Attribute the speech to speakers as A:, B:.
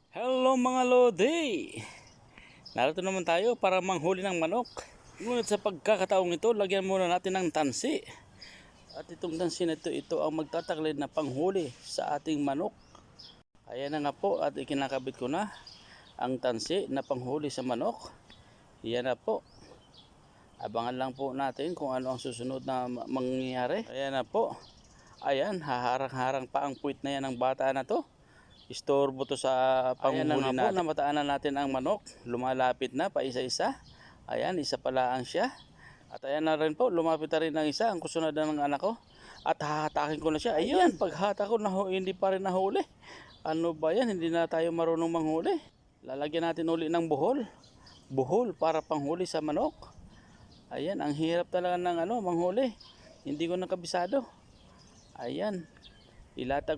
A: Hello mga lodi! Narito naman tayo para manghuli ng manok. Ngunit sa pagkakataong ito, lagyan muna natin ng tansi. At itong tansi na ito ang magtataglid na panghuli sa ating manok. Ayan na nga po at ikinakabit ko na ang tansi na panghuli sa manok. Ayan na po. Abangan lang po natin kung ano ang susunod na mangyayari. Ayan na po. Ayan, haharang-harang pa ang puwit na yan ng bata na to. Istorbo to sa panghuli natin. Ayan na nga po, namataan na natin ang manok. Lumalapit na pa isa-isa. Ayan, isa pala ang siya. At ayan na rin po, lumapit na rin ang isa, ang kusunod ng anak ko. At hahatakin ko na siya. Ayan, paghata ko, hindi pa rin nahuli. Ano ba yan? Hindi na tayo marunong manghuli. Lalagyan natin uli ng buhol. Buhol para panghuli sa manok. Ayan, ang hirap talaga ng manghuli. Hindi ko nakabisado. Ayan, ilatag